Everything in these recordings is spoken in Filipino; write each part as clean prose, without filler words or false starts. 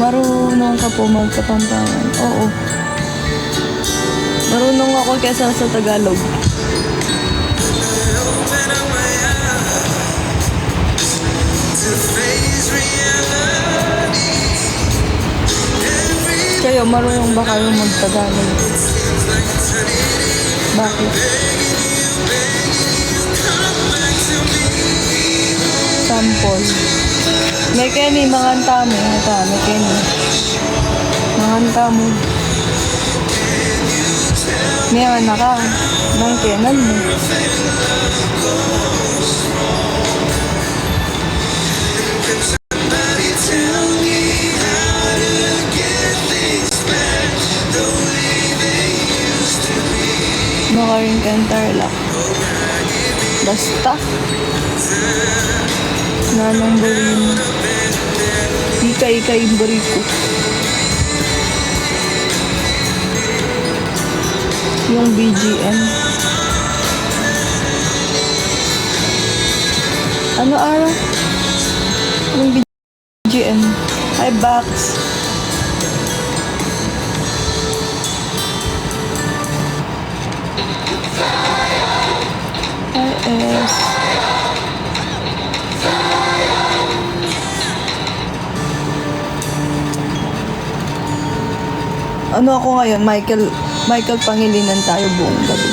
Marunong ka po magkapampangan. Oo. Marunong ako kesa sa Tagalog. Kayo, marunong ba kayo mag-Tagalog? Bakit? Sample. May Kenny, manganta mo. Ito, may Kenny. Manganta mo. May anak ka. May kenan mo. Makaring kantarlak. Basta. Nanang bari mo. Ikay bari ko. Yung BGM. Ano araw? Yung BGM. Hi, Bax. Hi, S. Ano ako ngayon? Michael Pangilinan tayo buong gabi.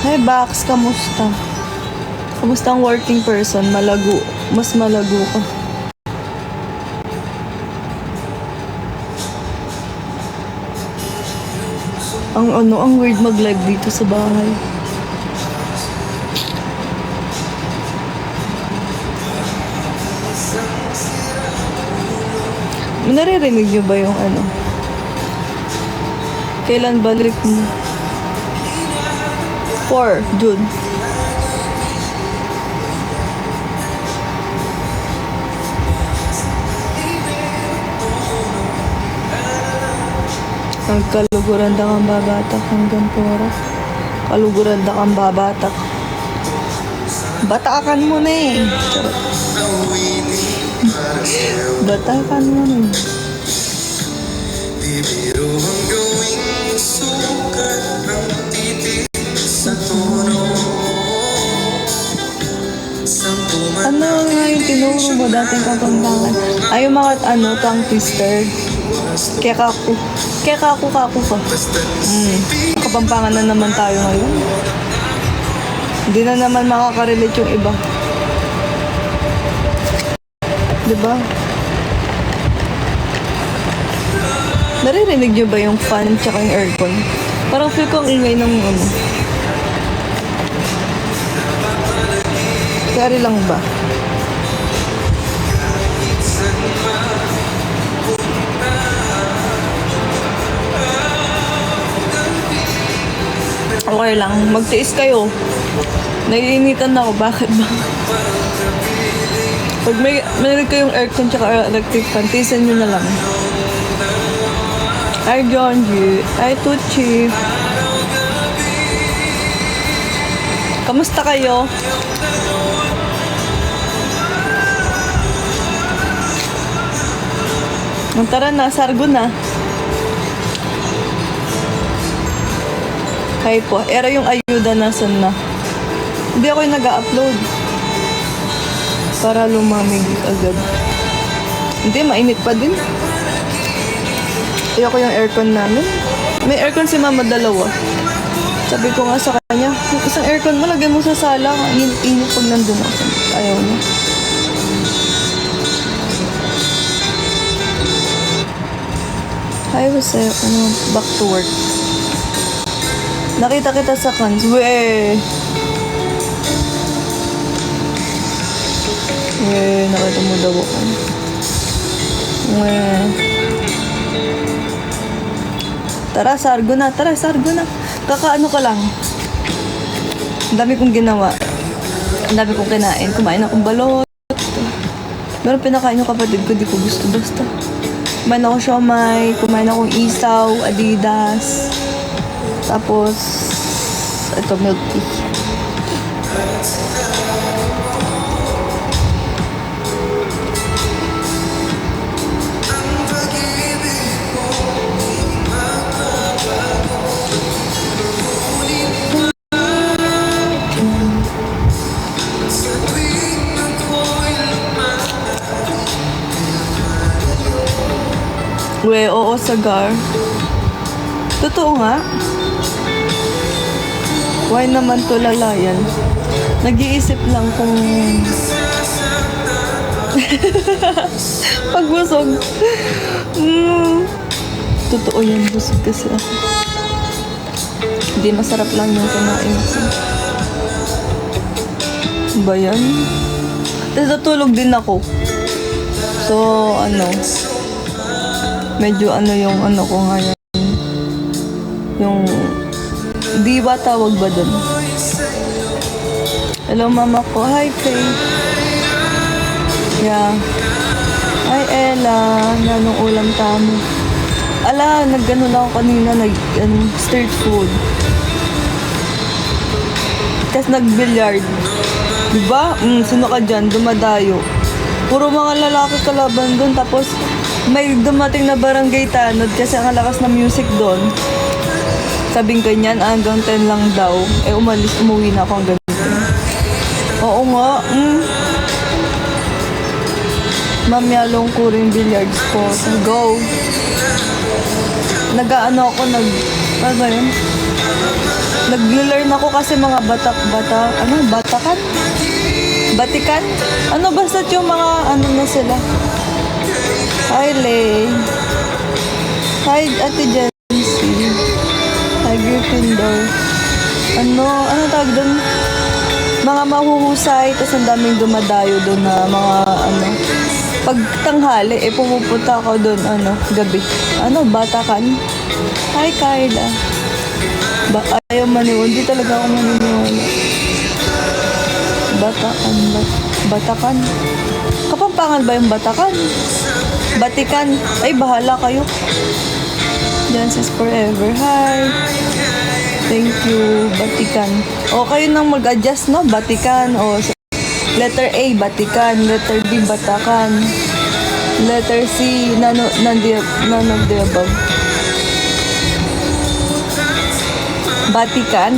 Hi, Bax. Kamusta? Kamusta ang working person? Malago. Mas malago ka. Ang weird mag-live dito sa bahay. Naririnig niyo ba yung ano? Kailan balik mo? 4 June. Ang kaluguran da kang babatak hanggang pora. Kaluguran da kang babatak. Batakan mo na eh. Charot. Batakan mo na eh. Bibiro ang gawing sukat ng titik sa tono. Ano nga yung tinuro mo dating kakambangan? Ay, yung mga tongue twister. Kekaku ka. Nakapampangan na naman tayo ngayon. Hindi na naman makakarelate yung iba. Diba? Naririnig nyo ba yung fan tsaka yung aircon? Parang feel ko ang ingay ng ano. Kari lang ba? Okay lang. Magtiis kayo. Naiinitan ako. Bakit ba? Pag may kayong aircon tsaka electric fan, tiisan nyo na lang. Hi, Johnji. Hi, Tucci. Kamusta kayo? Tara na, sargo na. Hi po. Era yung ayuda nasan na? Hindi ako yung nag-upload. Para lumamig agad. Hindi, mainit pa din. Ayoko yung aircon namin. May aircon si mama, 2. Sabi ko nga sa kanya, yung isang aircon mo, lagyan mo sa sala. Init pag nandun ako. Ayaw na. Hi, Jose. Back to work. Nakita kita sa cans. Nakita mo daw ako. Tara, sargo na. Kakaano ka lang. Ang dami kong ginawa. Ang dami kong kinain. Kumain akong balot. Meron pinakain yung kapatid ko. Di ko gusto basta. Kumain ako siomay. Kumain akong isaw. Adidas. Tapos ito, milk tea. Oo, sagar. Totoo nga. Why naman tulalayan? Nag-iisip lang kung pagbusog. Totoo yan, busog kasi ako. Hindi, masarap lang yung kinain ko. Ba yan? Tapos natulog din ako. So, medyo yung ko ngayon. Yung, di ba tawag ba dun? Hello, mama ko. Hi, Faye. Yeah. Hi, Ella. Nanong ulam tamo. Ala, nag-ano lang ako kanina, street food. Tapos nag-billiard. Diba? Sino ka dyan? Dumadayo. Puro mga lalaki kalaban doon. Tapos, may dumating na barangay tanod kasi ang lakas na music doon. Sabing ganyan, hanggang 10 lang daw. Umuwi na ako hanggang 10. Oo nga. Mamyalong ko rin billiard sport. Go! Ano ba yun? Nag-learn ako kasi mga batakan? Batikan? Basta yung mga, na sila. Hi, Lay. Hi, Ate Jency. Hi, Gryffindor. Ano tawag doon? Mga mahuhusay, tapos ang daming dumadayo doon na mga, pag tanghali, pumupunta ako doon, gabi. Batakan? Hi, Kyla. Ayaw maniwala. Hindi talaga ako maniniwala. Batakan. Kapampangan ba yung Batakan? Batikan. Ay, bahala kayo. Dances forever. Hi. Thank you. Batikan. Kayo nang mag-adjust, no? Batikan. Letter A, Batikan. Letter B, Batakan. Letter C, none of the above. Batikan.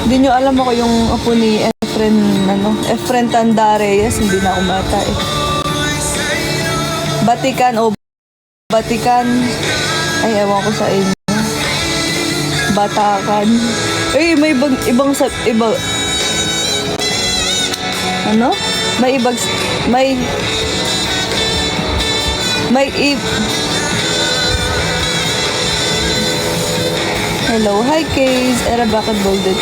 Hindi nyo alam ako yung apo ni Efren Tandareyes. Hindi na umata eh. Batikan Batikan. Ay, ewan ko sa inyo. Batakan. May ibang iba. Hello, hi Kays. Era bakit bolded?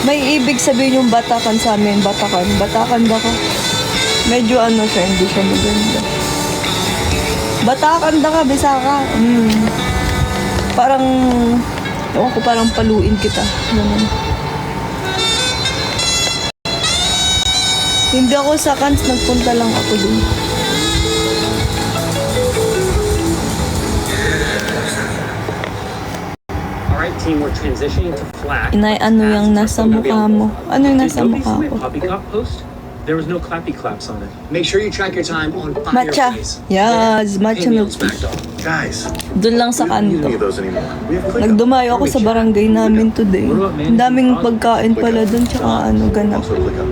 May ibig sabihin yung Batakan sa amin. Batakan ba ko? Medyo siya, hindi siya maganda. Batakan da ka, bisa ka. Parang, parang paluin kita. Ganun. Hindi ako sa Kans, nagpunta lang ako dun. Team, we're transitioning to flat. Inay, yung nasa mukha mo? Ano yung nasa mukha ko? There was no clappy claps on it. Make sure you track your time on Matcha. Fireplace. Yes, matcha milk tea. Guys, Doon lang sa we don't kanto. need those anymore. We have ClickUp. Nagdumayo ako sa barangay namin today. Ang daming pagkain pala doon, tsaka ganap. Also ClickUp.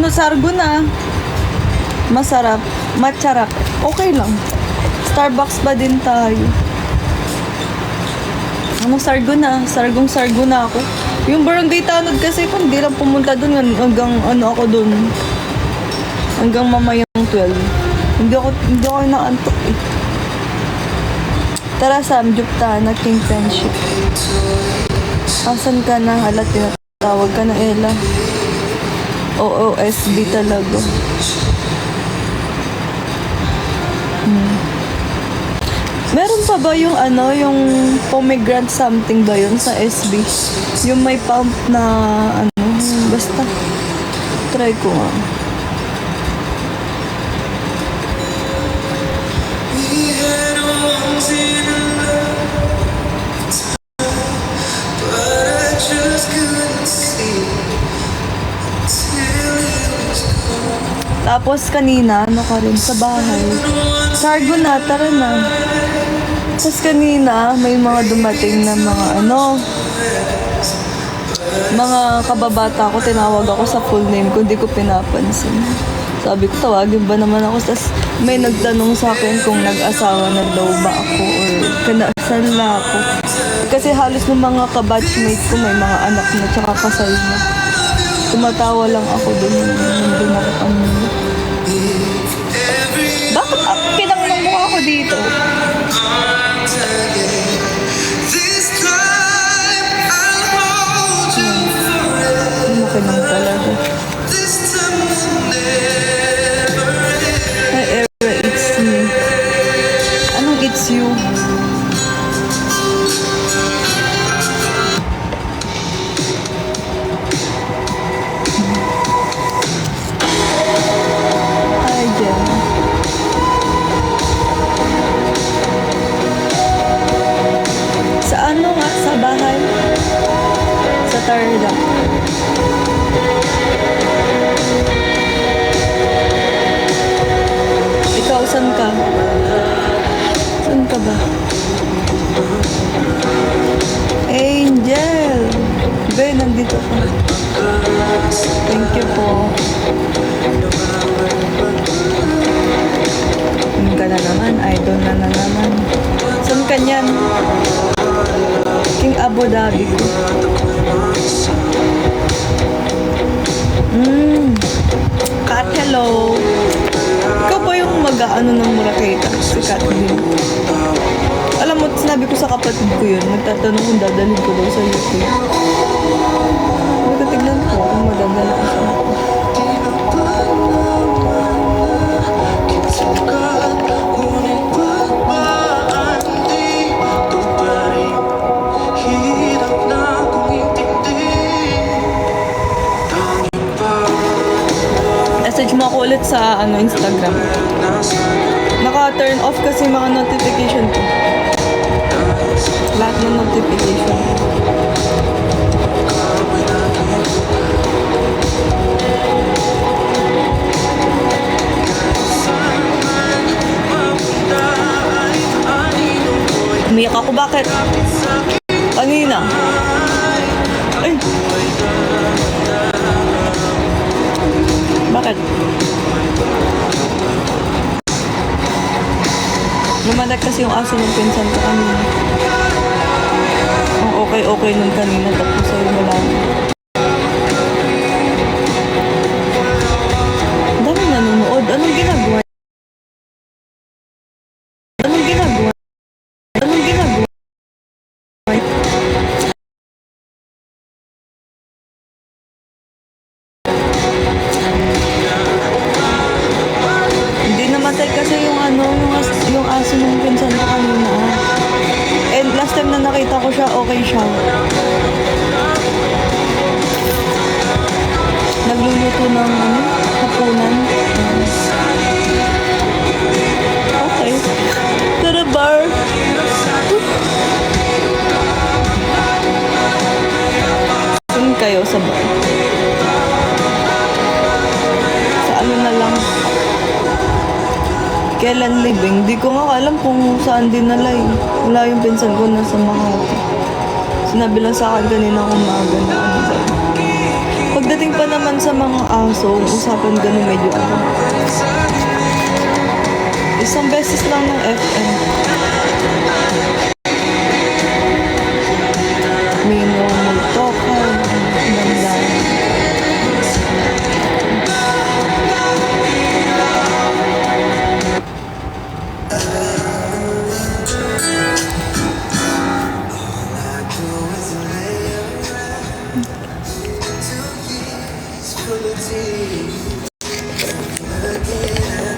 Sargo na. Masarap. Matcharap. Okay lang. Starbucks pa din tayo. Sargo na. Sargo na ako. Yung barangay tanod kasi kung di lang pumunta dun hanggang ako dun. Hanggang mamayang 12. Hindi ako inaantok eh. Tara Sam, Jupta na King Friendship. Asan ka na? Hala, tinatawag ka na Ella. OOSB talaga. Meron pa ba yung yung pomegranate something ba yun sa SB? Yung may pump na basta. Try ko nga. We had once in a lifetime, but I just couldn't see till it was gone. Tapos kanina, ka rin sa bahay. Sargo na, tara na. Tapos kanina, may mga dumating na mga mga kababata ko, tinawag ako sa full name ko, hindi ko pinapansin. Sabi ko, tawagin ba naman ako? Tapos may nagtanong sa akin kung nag-asawa na daw ba ako or kinasal na ako. Kasi halos ng mga kabatchmate ko may mga anak na tsaka kasal na. Tumatawa lang ako dun nandun ako kanina. Bakit kinang mukha ko dito? This time I'll hold you forever. Makinang talaga. This time will never end. Hi, Era, it's me. Anong it's you? Hi, Jen. Sa ano nga? Sa bahay? Sa Tarlac. Ikaw, saan ka? Saan ka ba? Angel! Be, nandito ka. Thank you po. Saan ka na naman? Idol na naman. Saan ka niyan? King Abu Dhabi ko. Kat, hello. Ikaw ba yung mag-ano ng Muraketa? Si Kat din. Alam mo, sinabi ko sa kapatid ko yun. Nagtatanong kung dadalhin ko daw sa UK. Nagtatignan ko kung madadala ko siya. Ngunit ba't ba hindi ko pa rin hirap na kung intindi? Tanging ba Message mo ako ulit sa Instagram. Naka-turn off kasi mga notification ko. Lahat ng notification. Umiyak ako, bakit? Kanina. Ay! Bakit? Lumalag kasi yung aso ng pinsan ko kanina. Ang okay nun kanina, tapos sa'yo wala. Ang dami nanonood. Anong ginagawa? Anong ginagawa? Anong ginagawa? Hindi namatay kasi yung yung aso ng pinsan ko kanina. And last time na nakita ko siya, okay siya. Nagluluto ng hapunan. Okay. Tara, bar. Saan kayo sa bar? Sa ano na lang? Kailan living? Di ko nga alam kung saan dinala eh. Wala yung pinsan ko nasa Makati. Sinabi lang sa akin kanina kung maaga na ano ba. Pagdating pa naman sa mga aso, usapan ganun medyo ano. Isang beses lang ng FM. Mino, magtoka, dandan.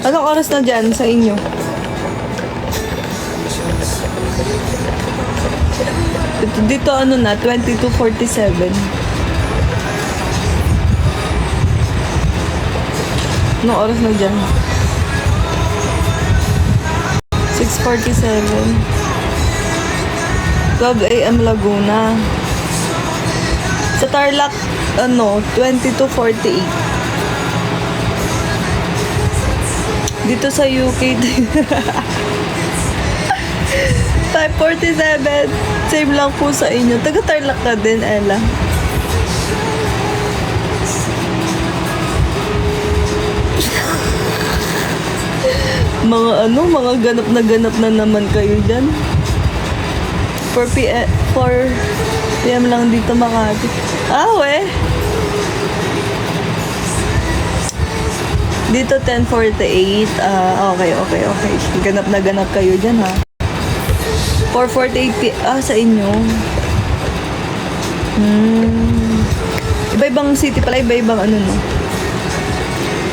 Anong oras na dyan sa inyo? Dito ano na, 22:47. Anong oras na dyan? 6:47. 12 a.m. Laguna. Sa Tarlac, 22:48. Dito sa UK, type 47. Same lang po sa inyo. Taga Tarlac ka din, Ella. Mga ano, mga ganap na naman kayo dyan. 4 p.m. lang dito Makati. We. Dito 10:48. Okay. Ganap na ganap kayo dyan ha. 4:48 sa inyo. Iba-ibang city pala, iba-ibang ano no.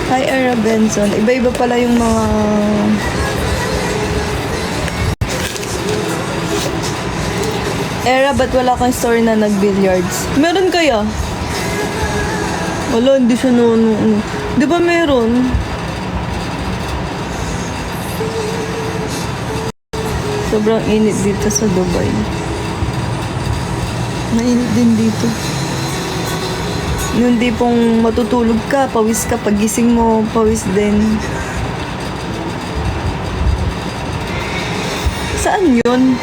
Hi, Era Benson. Iba-iba pala yung mga... Era, ba't wala kang store na nag-billiards? Meron kaya? Wala, hindi siya noon. Di ba meron? Sobrang init dito sa Dubai. Mainit din dito. Yung di pong matutulog ka, pawis ka, pagising mo, pawis din. Saan yun?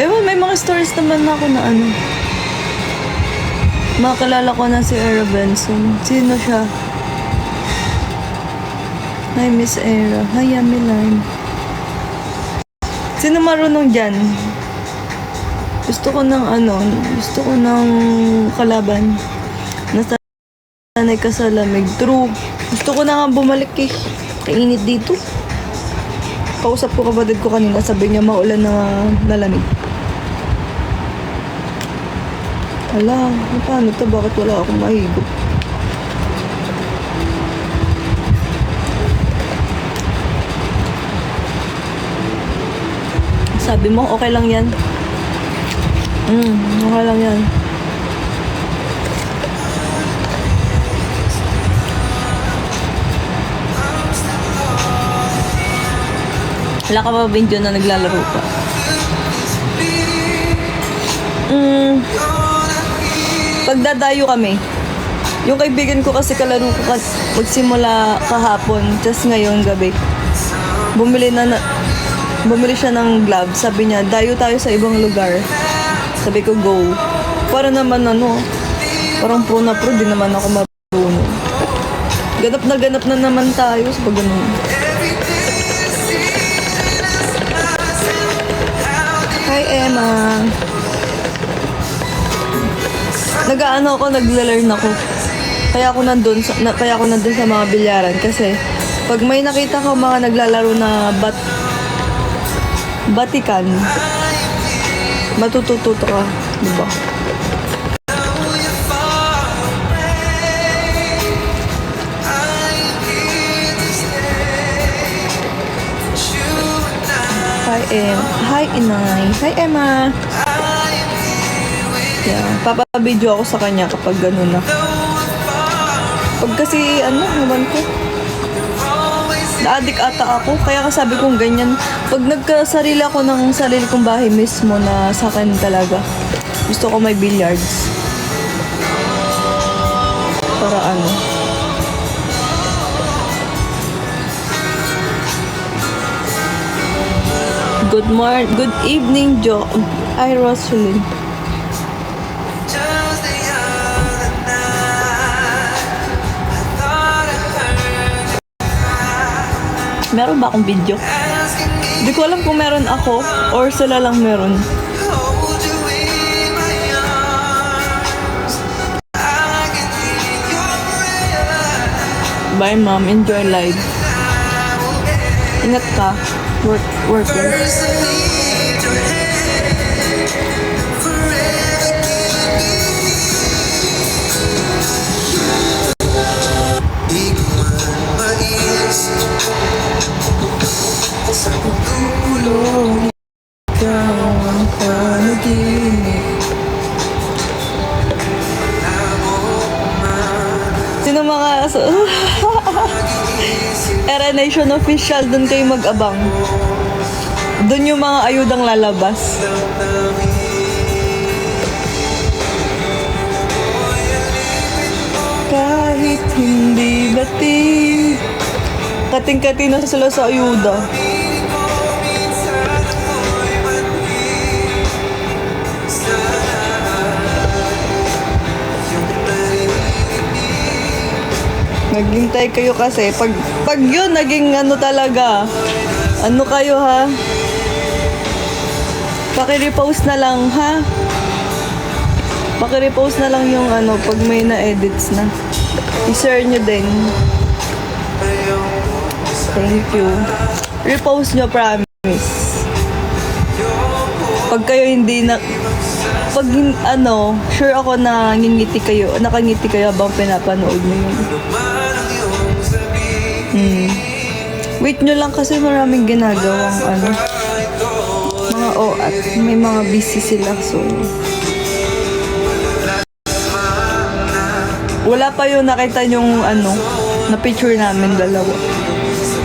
Ewan, may mga stories naman ako na ano. Makakilala ko na si Era Benson. Sino siya? Hi, Miss Era. Hi, Yummy Line. Sino marunong dyan? Gusto ko ng kalaban. Nasanay ka sa lamig. True. Gusto ko na nga bumalik eh. Kainit dito. Kausap ko kapatid ko kanina, sabi niya maulan na malamig. Hala, paano to? Bakit wala akong mahigop? Sabi mo, okay lang yan. Okay lang yan. Wala ka ba video na naglalaro ka? Pagdadayo kami. Yung kaibigan ko kasi kalaro ko magsimula kahapon, just ngayon gabi. Bumili siya ng gloves. Sabi niya, dayo tayo sa ibang lugar. Sabi ko, go. Para naman parang pro na pro, di naman ako marunong. Ganap na naman tayo sa pag ganun. Hi, Emma. Nagla-learn ako. Kaya ako nandun sa mga bilyaran kasi pag may nakita ko mga naglalaro na batikan, matututo ka, diba? Hi, Inay. Hi, Emma. Yeah, papabidyo ako sa kanya kapag gano'n na. Pag kasi, naman ko, na-addict ata ako. Kaya sabi kong ganyan. Pag nagkasarili ako ng sarili kong bahay mismo na sa akin talaga, gusto ko may billiards. Para Good evening, Jo. Hi, Rosalyn. Just the other night, I thought I heard you Meron ba akong video? asking me Hindi ko alam kung meron ako or sila lang meron. to hold you in my arms. I can hear your breath. Bye, mom. Enjoy life. Ingat ka. Worker. First I need your hand, forever keep me. Mais sa pagtulog, ikaw ang panaginip. Sino mga Era Nation official, doon kayo mag-abang. Doon yung mga ayudang lalabas. Kahit hindi bati, kating-kati na sila sa ayuda. Naghintay kayo kasi. Pag yun, naging ano talaga. Ano kayo ha? Paki-repost na lang ha? Paki-repost na lang yung ano pag may na-edits na. I-share nyo din. Thank you. Repost nyo, promise. Pag kayo hindi na... Pag ano, sure ako na ngingiti kayo, nakangiti kayo habang pinapanood nyo yun. Wait nyo lang kasi maraming ginagawang ano, mga at may mga busy sila, so wala pa yung nakita yung ano, na picture namin dalawa.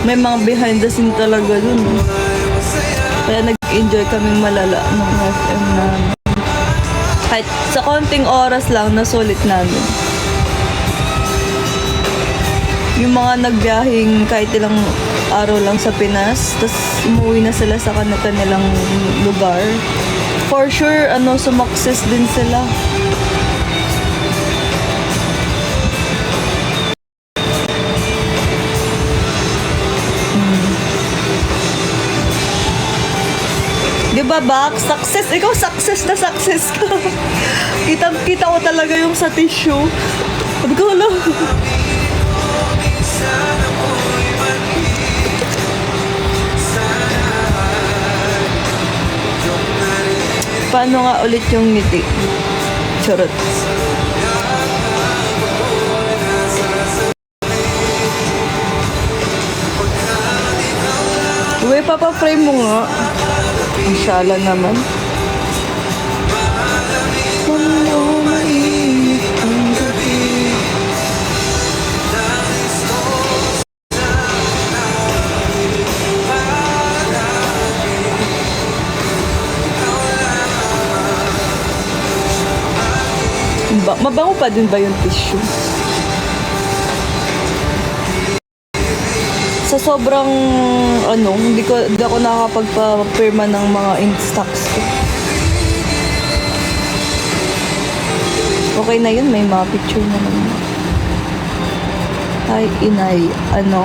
May mga behind the scene talaga dun. Kaya nag-enjoy kaming malala ng FM namin. Kahit sa konting oras lang, nasulit namin. Yung mga nagbiyahing kahit ilang araw lang sa Pinas, tapos umuwi na sila sa kanilang lugar. For sure, ano, sumakses din sila. Diba, Bak? Success. Ikaw, success na success ka. Kitang-kita ko talaga yung sa tissue. Sabi ko, wala. Paano nga ulit yung ngiti? Charot. Uwe, papa-frame mo nga. Masyala naman. Mabango pa din ba yung tissue? Sa sobrang ano, hindi ako nakakapagpa-pirma ng mga in-stocks ko. Okay na yun, may mga picture naman. Hi, inay, ano?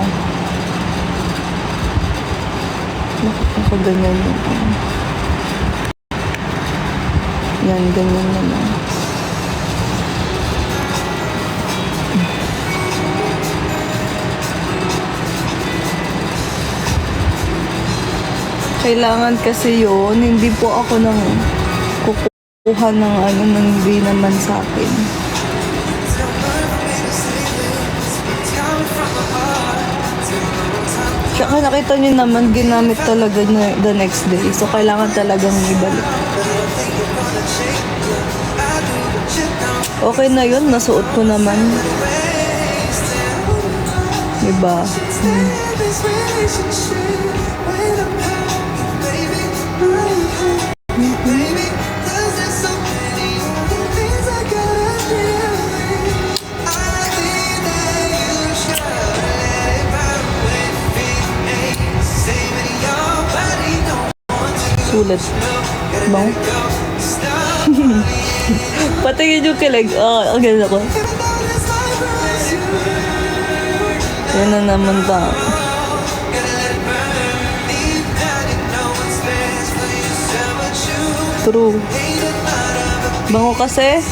Bakit ako ganyan yung yan, ganyan naman. Kailangan kasi yun, hindi po ako nang kukuha ng ano nang hindi naman sa akin. Tsaka nakita niyo naman, ginamit talaga the next day. So, kailangan talagang ibalik. Okay na yun, nasuot ko naman. Diba? Sulit. Bang? Patingin yung kilig. Oh, ang ganda ko. Yan na naman ba? True. Bango kasi.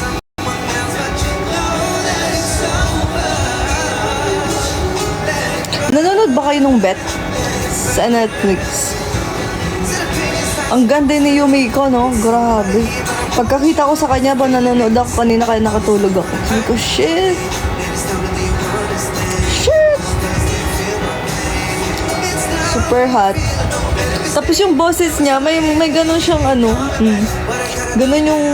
Nanonood ba kayo nung Bet? Sa Netflix. Ang ganda ni Yumiko, no? Grabe. Pagkakita ko sa kanya, ba nanonood ako kanina kaya nakatulog ako. Sabi ko, shit! Shit! Super hot. Tapos yung boses niya, may ganun siyang ano, ganun yung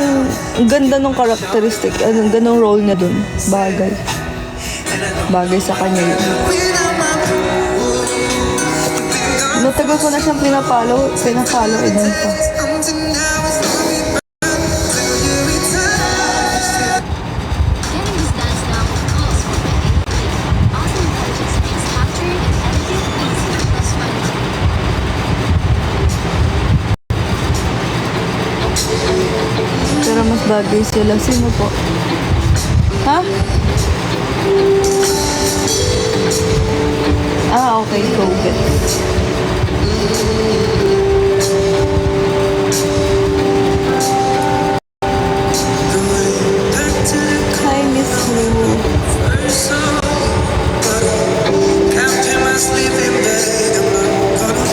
ganda ng characteristic, ganun role niya dun. Bagay. Bagay sa kanya yun. Natagal ko na siyang pinapalo, ilan pa. Pero mas bagay sila. Sino po? Ha? Ah, okay, go get. Back to the I miss you. first song. Counting my sleeping bag and my cuddle.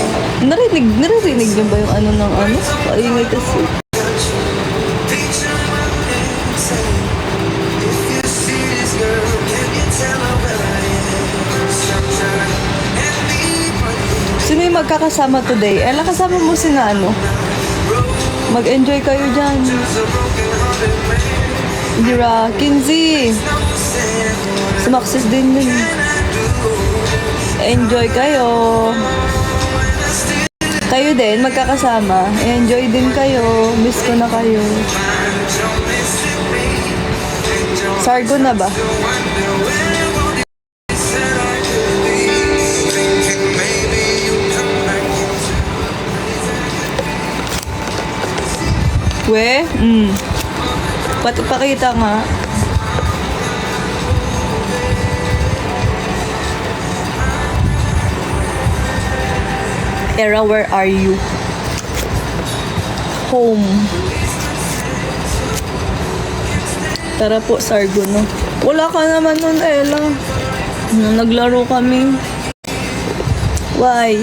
Naririnig niyo ba yung ano ng ano? Paingay kasi. Picture my hand saying, if you see this girl, can you tell her where I am? Sunshine and me, but Sino yung magkakasama today? Ella, kasama mo si na ano? Mag-enjoy kayo dyan. a broken hearted man. Dira, Kinsey. Sumaksis din yun. Enjoy kayo. Kayo din, magkakasama. Enjoy din kayo. Miss ko na kayo. Sargo na ba? We? Pati pakita nga. Era, where are you? Home. Tara po, Sargo, no? Wala ka naman nun, Ella. Nung naglaro kami. Why?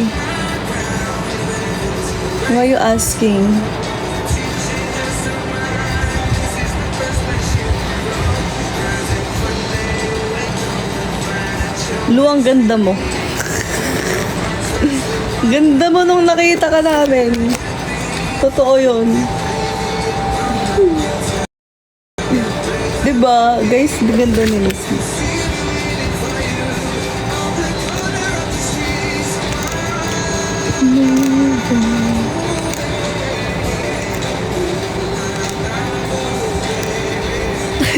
Why are you asking? Lu, ang ganda mo. Ganda mo nung nakita ka namin. Totoo yun. Diba? Guys, ganda ni Missy.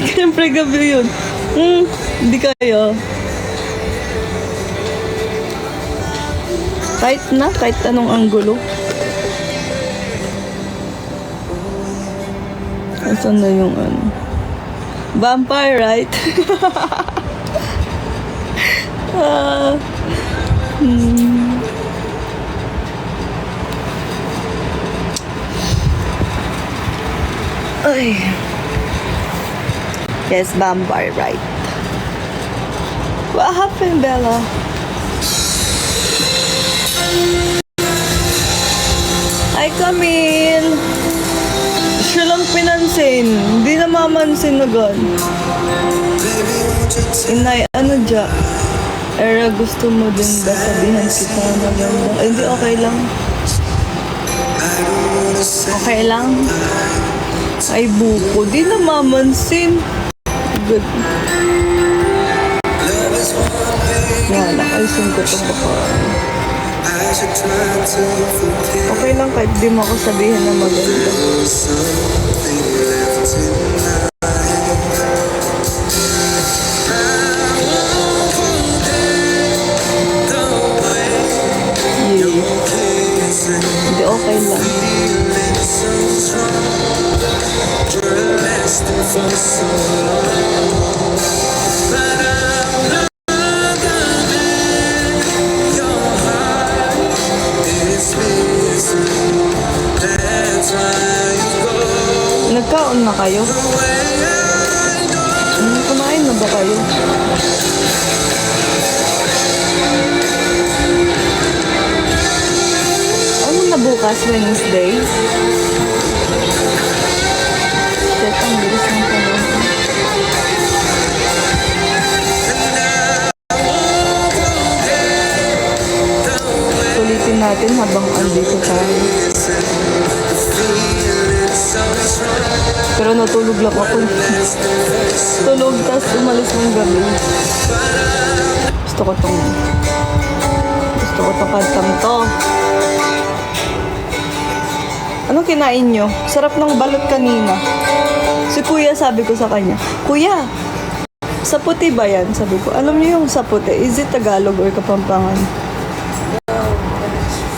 Siyempre gabi yun. Hindi kayo. Kahit anong anggulo. Asan na yung ano? Vampire, right? ah, Ay. Yes, vampire, right? What happened, Bella? Hi, Camille! Siya lang pinansin. Hindi na mamansin agad. Inay, ano dya? Era, gusto mo din ba sabihan kita na ganda? Ay, hindi, okay lang. Okay lang. Ay, buko. Di na mamansin. Good. Wala, ayusin ko ito baka. Okay lang kahit di mo ako sabihin na maganda. Hindi, okay lang. Nagkaon na kayo? Kumain na ba kayo? Ano na bukas, Wednesday? Shit, ang bilis ng panahon. Sulitin natin habang andito tayo. Pero natulog lang ako. Tulog, tas umalis ng gabi. Gusto ko tong kantang to. Anong kinain nyo? Sarap ng balot kanina. Si Kuya, sabi ko sa kanya, Kuya, saputi ba yan? Sabi ko, alam niyo yung saputi, is it Tagalog or Kapampangan?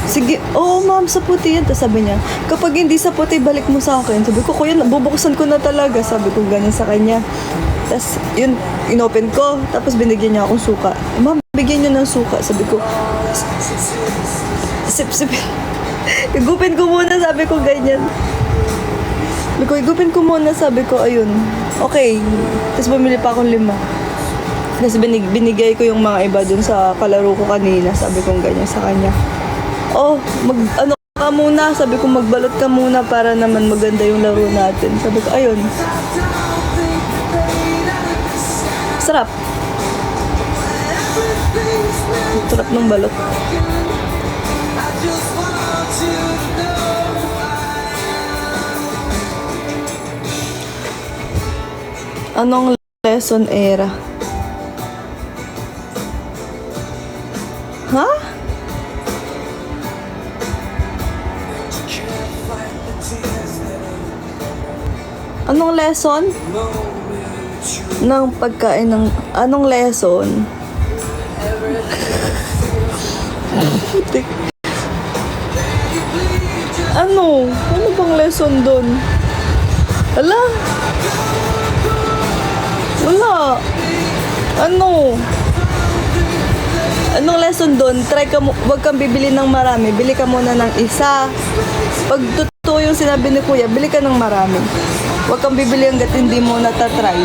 Sige, oo ma'am, saputi yan. Tapos sabi niya, kapag hindi saputi, balik mo sa akin. Sabi ko, Kuya, bubuksan ko na talaga. Sabi ko ganyan sa kanya. Tapos yun, inopen ko. Tapos binigyan niya akong suka. Ma'am, bigyan nyo ng suka. Sabi ko, sip-sipin. Igupin ko muna, sabi ko ganyan. Sabi ko, igupin ko muna, sabi ko, ayun. Okay. Tapos bumili pa akong 5. Kasi binigay ko yung mga iba dun sa kalaro ko kanina. Sabi ko ganyan sa kanya. Oh, ano ka muna. Sabi ko, magbalot ka muna para naman maganda yung laro natin. Sabi ko, ayun. Sarap. Sarap ng balot. Anong lesson era? Ha? Anong lesson? Ng pagkain ng... Anong lesson? Putik. Ano? Ano bang lesson doon? Ala? Wala. Ano? Anong lesson doon? Try ka mo, wag kang bibili ng marami. Bili ka muna ng isa. Pag totoo yung sinabi ni Kuya, bili ka ng marami. Wag kang bibili hanggat hindi mo natatry.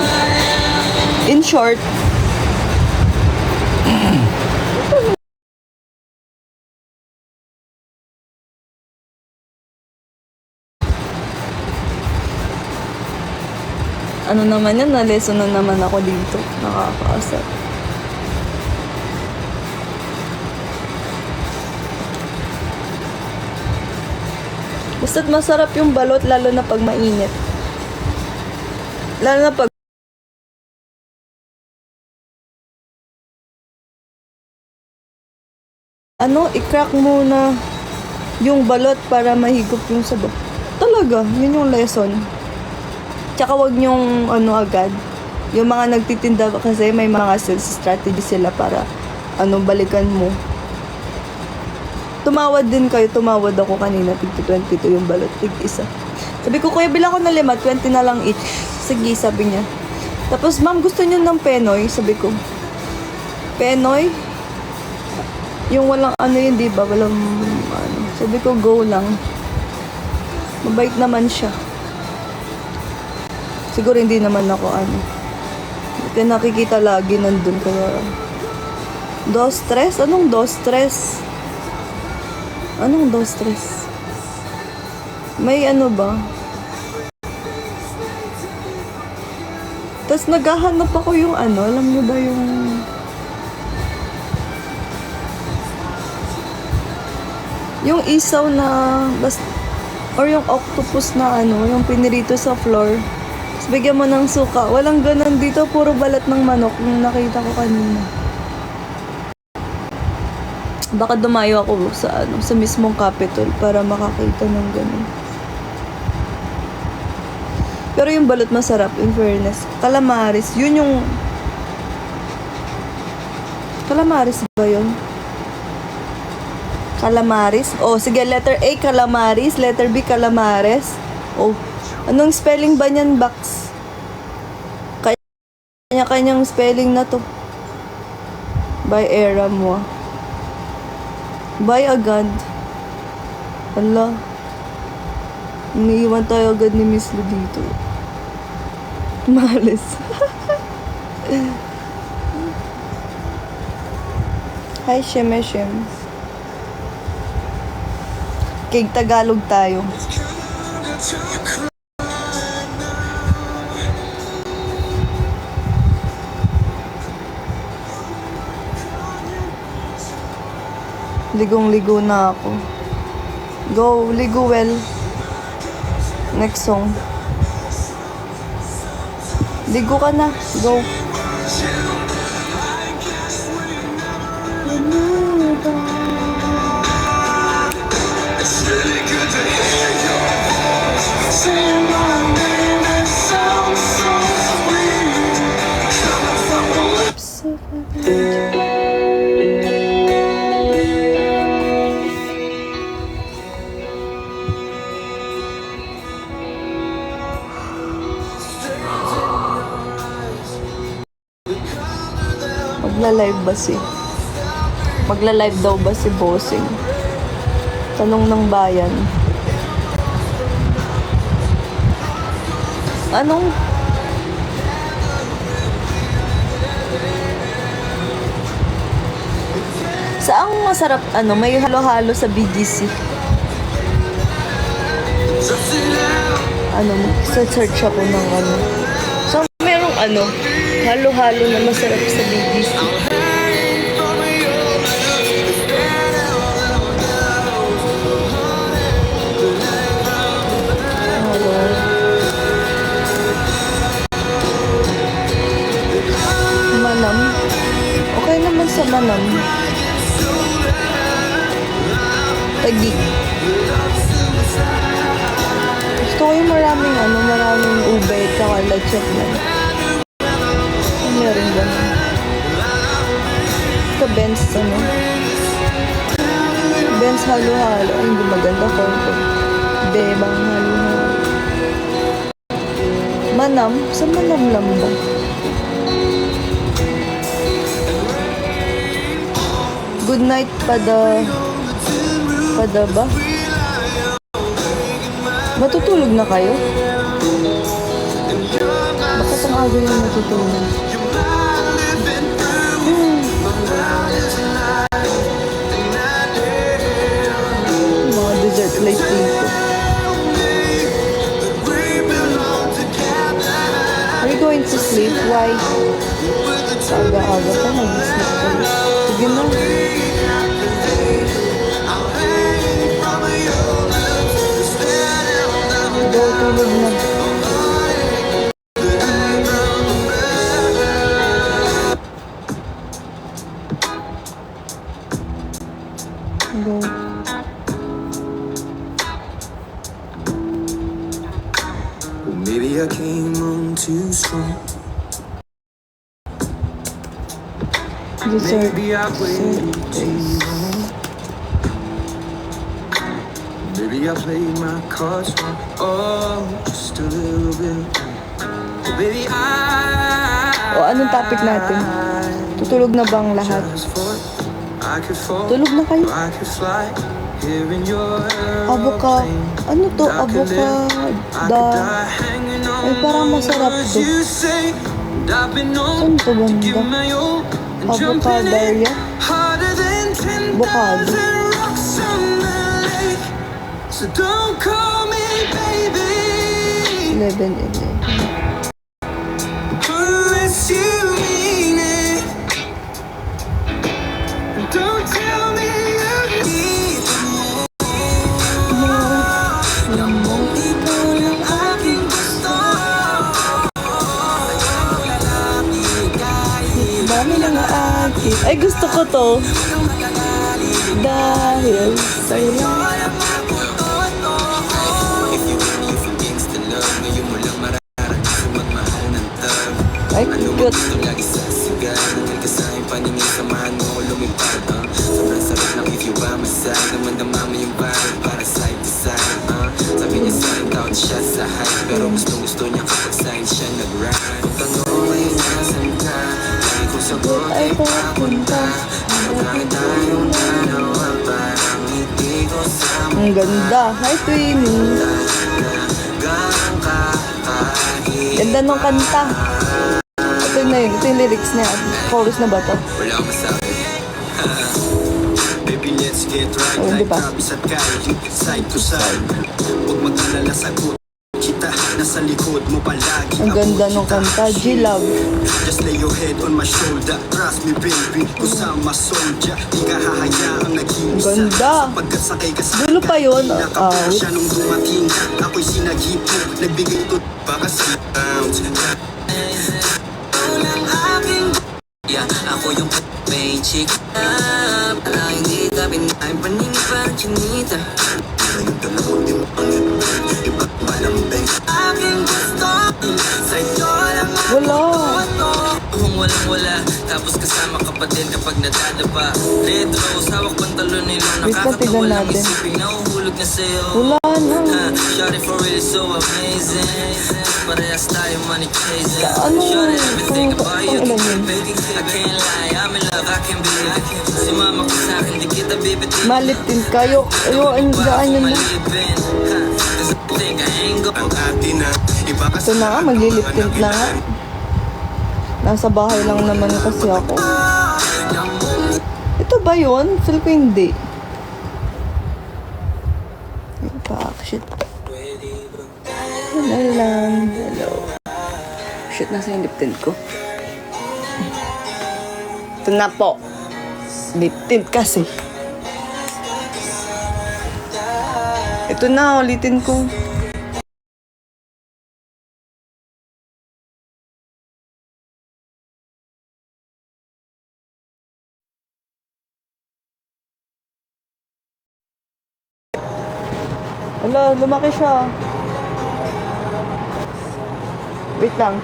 In short, ano naman yan, na-lesson na naman ako dito. Nakakaasar. Basta't masarap yung balot, lalo na pag mainit. Lalo na pag i-crack muna yung balot para mahigop yung sabaw. Talaga, yun yung lesson. Tsaka wag nyong agad. Yung mga nagtitinda kasi may mga sales strategy sila para balikan mo. Tumawad din kayo. Tumawad ako kanina. Tig 22 yung balot. Tig isa. Sabi ko, Kuya, bilang ko ng 5. 20 na lang each. Sige, sabi niya. Tapos, ma'am, gusto niyo ng Penoy? Sabi ko, Penoy? Yung walang yun, di ba? Walang Sabi ko, go lang. Mabait naman siya. Siguro hindi naman ako Hindi nakikita lagi nandun kaya. Dos tres? Anong dos tres? Anong dos tres? May ba? Tapos naghahanap ako yung alam niyo ba yung isaw na or yung octopus na yung pinirito sa floor. Tapos bigyan mo ng suka. Walang ganun dito, puro balat ng manok yung nakita ko kanina. Baka dumayo ako sa sa mismong Capitol para makakita ng ganun. Pero yung balot masarap, in fairness. Calamaris, yun yung calamaris ba yun? Calamaris? Oh, sige, letter A, calamaris. Letter B, calamares. Oh, anong spelling ba niyan, Bax? Kanya-kanyang spelling na to. By era mo. By agad. Hala. Iniiwan tayo agad ni Miss Lu dito. Malis. Hi, Shemeshem. Kay Tagalog tayo. Ligong-ligo na ako. Go, ligo well. Next song. Ligo ka na. Go. Magla-live ba si? Magla-live daw ba si Bossing? Tanong ng bayan. Anong? Saang masarap, may halo-halo sa BGC? Search ako ng So, merong halo-halo na masarap sa BGC. Manam. Okay naman sa manam. Tagi. Gusto ko yung maraming ube at saka lechon na. Meron ganun. Ito, Benz, Benz halo-halo. Ay, hindi maganda ko ito. Bebang halo-halo. Manam? Sa manam lang ba? Good night, pada ba? Matutulog na kayo? Bakit ang aga yung matutulog? Mga dessert plate dito. Are you going to sleep? Why? Aga-aga pa, mag-sleep kayo. Sige na. Go, tulog na. Go. Well, maybe I came on too strong. Dessert. Maybe I waited too long. Maybe I played my cards wrong. Oh, just a little bit. Oh, baby, O, anong topic natin? Tutulog na bang lahat? I could fall, Tulog na kayo? I could fly. Here in your Avoka. Ano to? Avocado. Ay, parang masarap to. Saan to banda? Avocadarya? Avocado. So don't call me baby 11. unless you mean it. Don't tell me you need Dami na nga ate. Ay, gusto ko to. Dahil sa'yo lang. Ay, cute. pero gusto niya kapag sign siya nag-ride. Kung tanong ay nasan ka, lagi kong sagot Ay, papunta. kahit tayong dalawa, parang hindi ko sa Ang ganda. Hi, Twinnie. ganang kakahit. Ganda nung kanta. Ito na yun. Ito yung lyrics niya. Chorus na ba to? Wala akong masabi. Baby, let's get right. Oh, di Like ba? Travis at Kylie, side to side. Huwag mag-alala, sagot kita. Nasa likod mo palagi. Ang ganda nung kanta. G-Love. Just lay your head on my shoulder. Trust me, baby. Kusama soldier. Di ka hahayaang nag-iisa. Ang ganda. Sapagkat sakay ka sa Dulo pa yun. nakapura siya nung dumating. Ako'y sinagip mo. Nagbigay ko baka sa pounds. Ako yung may chick up. Parang hindi tabi na ay paningin parang chinita. Ngayon dalawang dimangin. Iba't malambing. Aking gusto. Sa'yo lang Wala. Kung walang-wala, tapos kasama ka pa din kapag nadadapa. Red rose, hawak pantalon nilong Wait lang, tignan nakakatawa lang natin. isipin nahuhulog na sa'yo. Wala na. Shawty for real so amazing. Parehas tayo money chasing. Ano? Shawty everything about you. Ano yun? Baby, I can't lie, I'm in love, I can't believe it. Sumama ko sa akin, di kita bibitin. Malitin kayo. Ayo, ang daan yun na. Cause I think I ain't go. Ang atin na, iba ka Ito na nga, maglilip-tint na nga. Nasa bahay lang naman kasi ako. Ito ba yun? Feel ko hindi. Shit. Hello lang. Hello. Shit, nasa yung lip tint ko. Ito na po. Lip tint kasi. Ito na, ulitin ko. Hala, lumaki siya. Wait lang.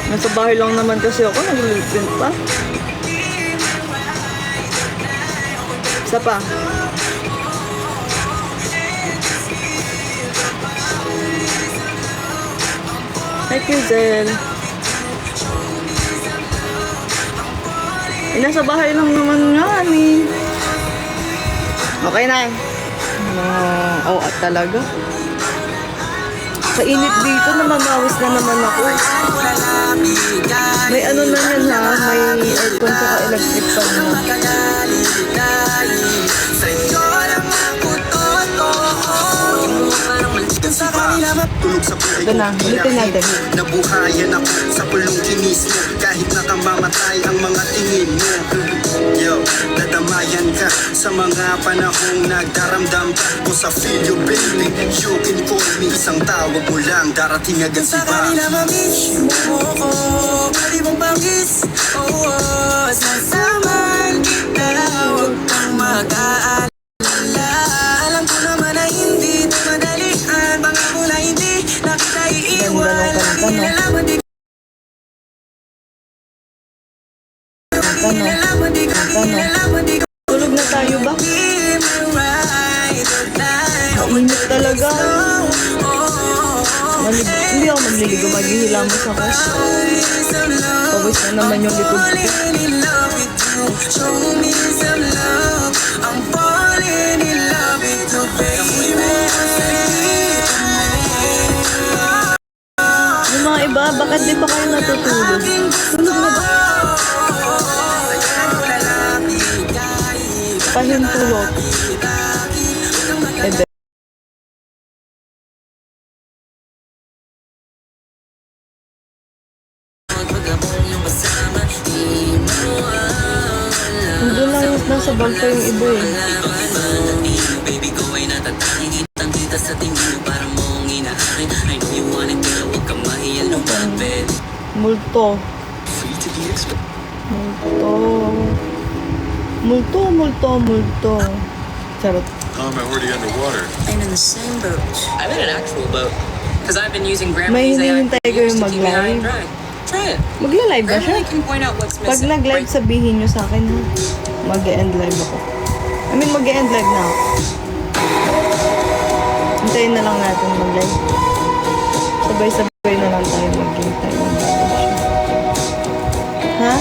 Nasa bahay lang naman kasi ako, nag-lip-tint pa. Isa pa. Hi, Kizel. Nasa bahay lang naman nga, ni. Okay na. At talaga. Sa init dito, namamawis na naman ako. May ano na yan ha, may aircon saka electric fan na. Tulog sa buhay Ito na, ulitin natin. Nabuhayan ako sa pulong kinis mo. Kahit nakamamatay ang mga tingin mo. Yo, nadamayan ka sa mga panahong nagdaramdam ko sa feel you baby. You can call me, isang tawag mo lang, darating agad si Sa kanila mamiss mo ko, pwede mong bangis. Sasaman kita, huwag kang mag-aalala. Alam ko naman na hindi ito madalian. Pangako na hindi na kita iiwan. Lagi nalaman di Tulog na tayo ba? Mainit talaga. Hindi ako magliligo, maghihilamos ako. Pawis na naman yung likod ko. Show me some love, I'm falling in love with you, baby. Yung mga iba, bakit di pa kayo natutulog? Tulog na ba? Pahintulot. Ebe. Nandun lang yung nasa bag pa yung iba eh. Baby ko ay natatanging kitang-kita sa tingin mo. Parang mong inaarin. I know you want it, pero huwag kang mahiyang lumapit. Multo. Multo. Charot. I'm already underwater. I'm in the same boat. I'm in an actual boat. Because I've been using May Grammarly's AI hinihintay for ko years yung to keep me high and mag-live. dry. Try it. Magla-live ba siya? Grammarly can point out what's Pag missing. nag-live, sabihin nyo sa akin ha. Mag-e-end live ako. I mean, mag-e-end live na ako. Hintayin na lang natin mag-live. Sabay-sabay na lang tayo mag-hintay. Ha?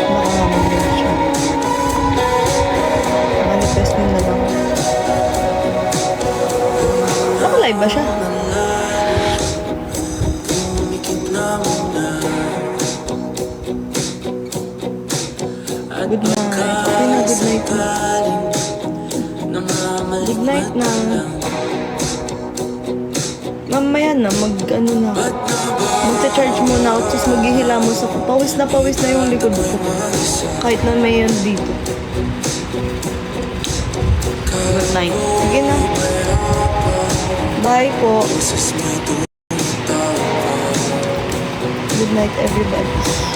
Baka nga mag-live siya. Manifest nyo na lang. Naka-live ba siya? Good night. Okay na, good night na. Good night na. Mamaya na, mag-ano na. Magta-charge muna ako, tapos maghihilamos ako. Pawis na yung likod ko. Kahit na may yan dito. Good night. Sige na. Bye po. Good night, everybody.